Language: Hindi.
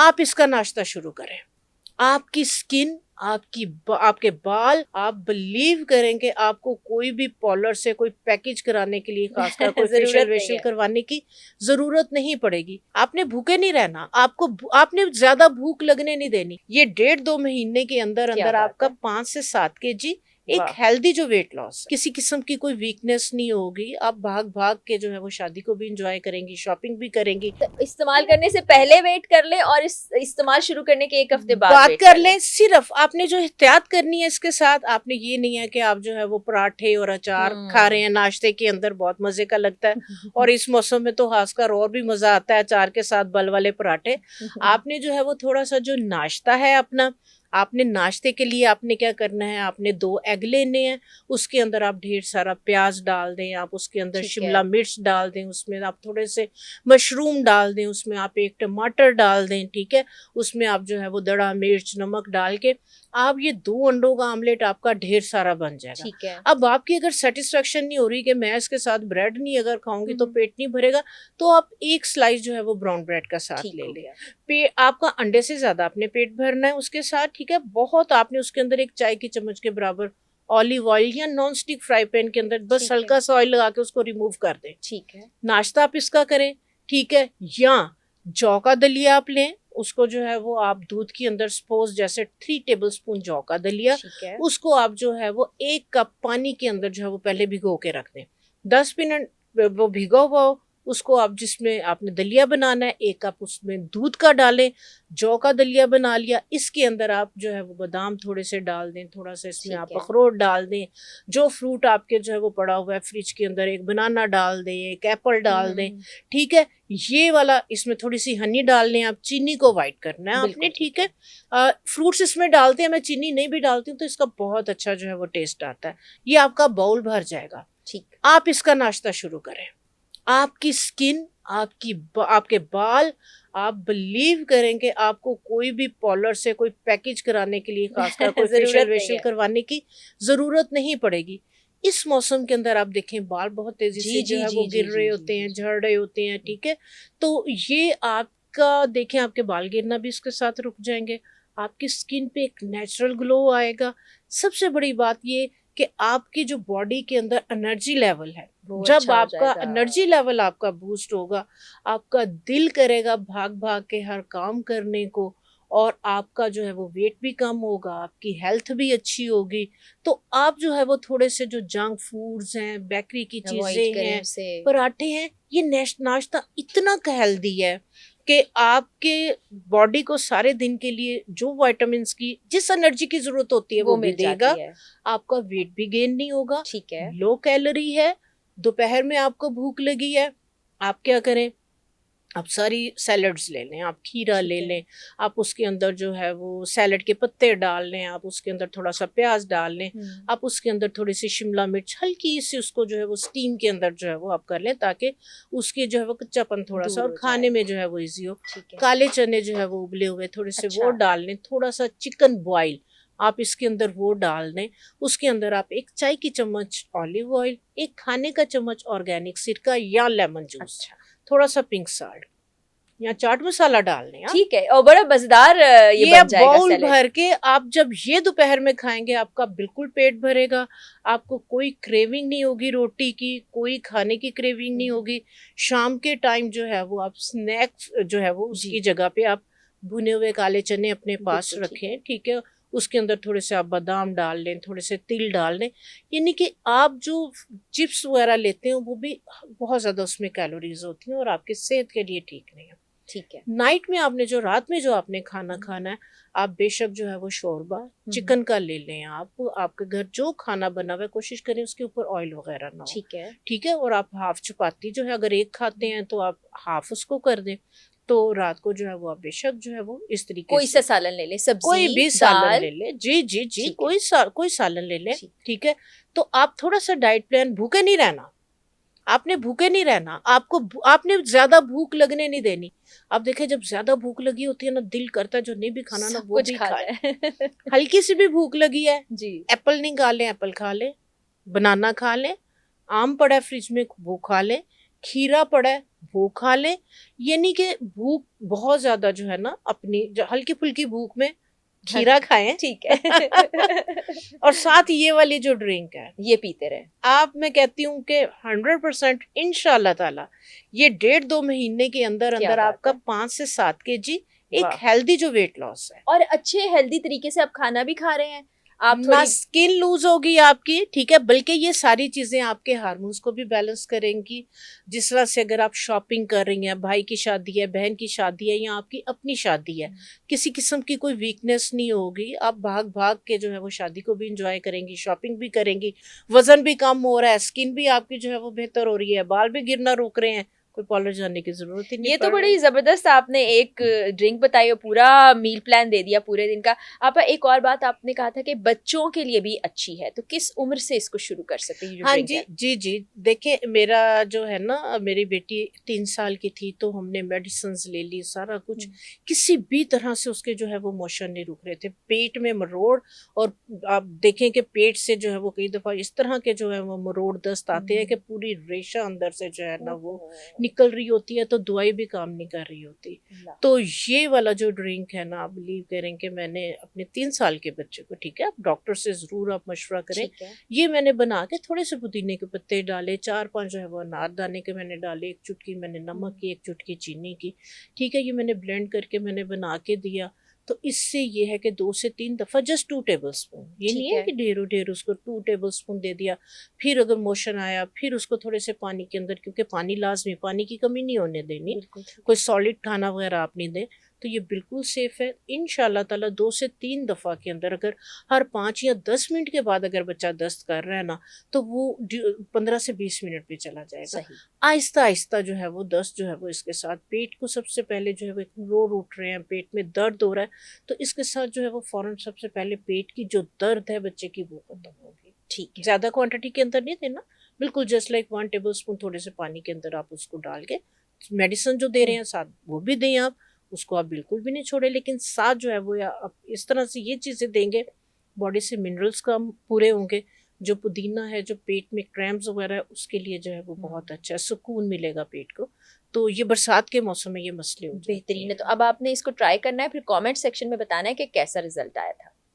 आप इसका नाश्ता शुरू करें। आपकी स्किन, आपके बाल, आप बिलीव करेंगे आपको कोई भी पार्लर से कोई पैकेज कराने के लिए, खासकर कोई फेशियल वेशियल करवाने की जरूरत नहीं पड़ेगी। आपने भूखे नहीं रहना, आपने ज्यादा भूख लगने नहीं देनी। ये 1.5-2 महीने के अंदर अंदर आपका 5 से 7 kg एक हेल्दी जो वेट लॉस, किसी किस्म की कोई वीकनेस नहीं होगी। आप भाग भाग के जो है वो शादी को भी एंजॉय करेंगी, शॉपिंग भी करेंगी। तो इस्तेमाल करने से पहले वेट कर ले और इस्तेमाल शुरू करने के 1 हफ्ते बाद बात कर लें। सिर्फ आपने जो एहतियात करनी है इसके साथ, आपने ये नहीं है कि आप जो है वो पराठे और अचार खा रहे हैं नाश्ते के अंदर, बहुत मजे का लगता है और इस मौसम में तो खासकर और भी मजा आता है अचार के साथ बल वाले पराठे। आपने जो है वो थोड़ा सा जो नाश्ता है अपना, आपने नाश्ते के लिए आपने क्या करना है, आपने 2 एग लेने हैं, उसके अंदर आप ढेर सारा प्याज डाल दें, आप उसके अंदर शिमला मिर्च डाल दें, उसमें आप थोड़े से मशरूम डाल दें, उसमें आप 1 टमाटर डाल दें, ठीक है। उसमें आप जो है वो दड़ा मिर्च नमक डाल के आप ये 2 अंडों का आमलेट आपका ढेर सारा बन जाएगा। ठीक है। अब आपकी अगर सेटिस्फेक्शन नहीं हो रही कि मैं इसके साथ ब्रेड नहीं अगर खाऊंगी तो पेट नहीं भरेगा, तो आप 1 स्लाइस जो है वो ब्राउन ब्रेड का साथ ले लें। आपका अंडे से ज्यादा आपने पेट भरना है उसके साथ, ठीक है। बहुत आपने उसके अंदर 1 चाय की चम्मच के बराबर ऑलिव ऑयल या नॉन स्टिक फ्राई पैन के अंदर बस हल्का सा ऑयल लगा के उसको रिमूव कर दें। ठीक है। नाश्ता आप इसका करें, ठीक है। या जौ का दलिया आप लें, उसको जो है वो आप दूध के अंदर सपोज जैसे 3 टेबलस्पून जौ का दलिया, उसको आप जो है वो 1 कप पानी के अंदर जो है वो पहले भिगो के रख दें। 10 मिनट वो भिगो हुआ हो, उसको आप जिसमें आपने दलिया बनाना है 1 कप उसमें दूध का डालें, जौ का दलिया बना लिया। इसके अंदर आप जो है वो बादाम थोड़े से डाल दें, थोड़ा सा इसमें आप अखरोट डाल दें, जो फ्रूट आपके जो है वो पड़ा हुआ है फ्रिज के अंदर 1 बनाना डाल दें, 1 एप्पल डाल दें, ठीक है। ये वाला इसमें थोड़ी सी हनी डाल लें, आप चीनी को अवॉइड करना है आपने, ठीक है। फ्रूट्स इसमें डालते हैं, मैं चीनी नहीं भी डालती हूँ तो इसका बहुत अच्छा जो है वो टेस्ट आता है। ये आपका बाउल भर जाएगा, ठीक। आप इसका नाश्ता शुरू करें। आपकी स्किन, आपके बाल, आप बिलीव करेंगे आपको कोई भी पार्लर से कोई पैकेज कराने के लिए, खासकर कोई फेशियल वेशियल करवाने की जरूरत नहीं पड़ेगी। इस मौसम के अंदर आप देखें बाल बहुत तेजी से जो है वो गिर रहे होते हैं, झड़ रहे होते हैं, ठीक है। तो ये आपका देखें, आपके बाल गिरना भी इसके साथ रुक जाएंगे, आपकी स्किन पे एक नेचुरल ग्लो आएगा। सबसे बड़ी बात ये कि आपकी जो बॉडी के अंदर एनर्जी लेवल है, जब आपका एनर्जी लेवल आपका बूस्ट होगा, आपका दिल करेगा भाग भाग के हर काम करने को, और आपका जो है वो वेट भी कम होगा, आपकी हेल्थ भी अच्छी होगी। तो आप जो है वो थोड़े से जो जंक फूड्स हैं, बेकरी की चीजें हैं, पराठे हैं, ये नाश्ता इतना हेल्दी है कि आपके बॉडी को सारे दिन के लिए जो विटामिन्स की जिस एनर्जी की जरूरत होती है वो भी देगा। आपका वेट भी गेन नहीं होगा, ठीक है। लो कैलोरी है। दोपहर में आपको भूख लगी है, आप क्या करें, आप सारी सैलड्स ले लें, आप खीरा ले लें, आप उसके अंदर जो है वो सैलड के पत्ते डाल लें, आप उसके अंदर थोड़ा सा प्याज डाल लें, आप उसके अंदर थोड़ी सी शिमला मिर्च हल्की सी उसको जो है वो स्टीम के अंदर जो है वो आप कर लें, ताकि उसकी जो है वो कच्चापन थोड़ा सा और खाने में जो है वो इजी हो। काले चने जो है वो उबले हुए थोड़े से वो डाल लें, थोड़ा सा चिकन बॉयल आप इसके अंदर वो डाल दें। उसके अंदर आप 1 चाय की चम्मच ऑलिव ऑयल, 1 खाने का चम्मच ऑर्गेनिक सिरका या लेमन जूस, थोड़ा सा पिंक साल्ट या चाट मसाला डाल लें, ठीक है। और बड़ा मजेदार ये बन जाएगा बाउल भर के। आप जब ये दोपहर में खाएंगे आपका बिल्कुल पेट भरेगा, आपको कोई क्रेविंग नहीं होगी रोटी की, कोई खाने की क्रेविंग नहीं होगी। शाम के टाइम जो है वो आप स्नैक्स जो है वो उसकी जगह पे आप भुने हुए काले चने अपने पास रखें, ठीक है। उसके अंदर थोड़े से आप बादाम डाल लें, थोड़े से तिल डाल लें। यानी कि आप जो चिप्स वगैरह लेते हैं वो भी बहुत ज़्यादा उसमें कैलोरीज होती हैं और आपकी सेहत के लिए ठीक नहीं है, ठीक है। नाइट में आपने जो रात में जो आपने खाना खाना है, आप बेशक जो है वो शोरबा चिकन का ले लें। आप आपके घर जो खाना बना हुआ है कोशिश करें उसके ऊपर ऑयल वगैरह ना हो, ठीक है, ठीक है। और आप हाफ चपाती जो है अगर 1 खाते हैं तो आप हाफ उसको कर दें। तो रात को जो है वो आप बेशक जो है वो इस तरीके कोई सा सालन ले ले, सब्जी, कोई भी सालन ले ले, जी जी जी, कोई सालन ले ले, ठीक है। तो आप थोड़ा सा डाइट प्लान, भूखे नहीं रहना, आपने भूखे नहीं रहना, आपने ज्यादा भूख लगने नहीं देनी। आप देखें जब ज्यादा भूख लगी होती है ना, दिल करता है जो नहीं भी खाना ना वो भी खाए। हल्की सी भी भूख लगी है जी, एप्पल निकाल लें, एप्पल खा लें, बनाना खा लें, आम पड़ा है फ्रिज में वो खा लें, खीरा पड़ा है वो खा लें। ये नहीं कि भूख बहुत ज्यादा जो है ना, अपनी हल्की फुल्की भूख में खीरा खाएं। ठीक है। और साथ ये वाली जो ड्रिंक है ये पीते रहे। आप, मैं कहती हूँ कि 100% इंशाल्लाह ताला ये 1.5-2 महीने के अंदर क्या अंदर बात आपका है। 5 से 7 kg एक वाह। हेल्दी जो वेट लॉस है। और अच्छे हेल्दी तरीके से आप खाना भी खा रहे हैं, आप ना थोड़ी स्किन लूज होगी आपकी, ठीक है, बल्कि ये सारी चीजें आपके हार्मोन्स को भी बैलेंस करेंगी। जिस तरह से अगर आप शॉपिंग कर रही हैं, भाई की शादी है, बहन की शादी है, या आपकी अपनी शादी है, किसी किस्म की कोई वीकनेस नहीं होगी। आप भाग भाग के जो है वो शादी को भी इंजॉय करेंगी, शॉपिंग भी करेंगी, वजन भी कम हो रहा है, स्किन भी आपकी जो है वो बेहतर हो रही है, बाल भी गिरना रुक रहे हैं, कोई पार्लर जाने की जरूरत ही नहीं ये पड़ तो रही। बड़ी जबरदस्त आपने एक ड्रिंक बताई और पूरा मील प्लान दे दिया पूरे दिन का। आपा एक और बात आपने कहा था कि बच्चों के लिए भी अच्छी है, तो किस उम्र से इसको शुरू कर सकते हैं ये जो हाँ ड्रिंक जी है? जी जी, देखिए मेरा जो है ना, मेरी बेटी 3 साल की थी तो हमने मेडिसिन ले ली, सारा कुछ, किसी भी तरह से उसके जो है वो मोशन नहीं रुक रहे थे, पेट में मरोड़। और आप देखें कि पेट से जो है वो कई दफा इस तरह के जो है वो मरोड़ दस्त आते हैं कि पूरी रेशा अंदर से जो है ना वो निकल रही होती है, तो दवाई भी काम नहीं कर रही होती। तो ये वाला जो ड्रिंक है ना, आप बिलीव करें कि मैंने अपने 3 साल के बच्चे को, ठीक है, आप डॉक्टर से जरूर आप मशवरा करें, ठीक है। ये मैंने बना के थोड़े से पुदीने के पत्ते डाले, 4-5 जो है वो अनारदाने के मैंने डाले, 1 चुटकी मैंने नमक की, 1 चुटकी चीनी की, ठीक है, ये मैंने ब्लेंड करके मैंने बना के दिया। तो इससे ये है कि 2 से 3 दफा जस्ट 2 टेबल स्पून, ये नहीं है कि ढेरों ढेर, उसको 2 टेबल स्पून दे दिया। फिर अगर मोशन आया, फिर उसको थोड़े से पानी के अंदर, क्योंकि पानी लाजमी, पानी की कमी नहीं होने देनी, कोई सॉलिड खाना वगैरह आप नहीं दें, तो ये बिल्कुल सेफ है। इंशाल्लाह ताला 2 से 3 दफा के अंदर, अगर हर 5 या 10 मिनट के बाद अगर बच्चा दस्त कर रहा है ना, तो वो 15 से 20 मिनट में चला जाएगा। आहिस्ता आहिस्ता जो है वो दस्त जो है वो इसके साथ, पेट को सबसे पहले जो है वो रोड उठ रहे हैं, पेट में दर्द हो रहा है, तो इसके साथ जो है वो फौरन सबसे पहले पेट की जो दर्द है बच्चे की वो खत्म होगी। ठीक है, ज्यादा क्वांटिटी के अंदर नहीं देना, बिल्कुल जस्ट लाइक 1 टेबल स्पून थोड़े से पानी के अंदर आप उसको डाल के, मेडिसिन जो दे रहे हैं साथ वो भी दें आप, उसको आप बिल्कुल भी नहीं छोड़े, लेकिन साथ जो है वो, या आप इस तरह से ये चीजें देंगे, बॉडी से मिनरल्स कम पूरे होंगे। जो पुदीना है, जो पेट में क्रैम्प्स वगैरह है, उसके लिए जो है वो बहुत अच्छा है, सुकून मिलेगा पेट को। तो ये बरसात के मौसम में ये मसले हो जाते हैं। बेहतरीन है। तो अब आपने इसको ट्राई करना है, फिर कमेंट सेक्शन में बताना है कि कैसा रिजल्ट आया था।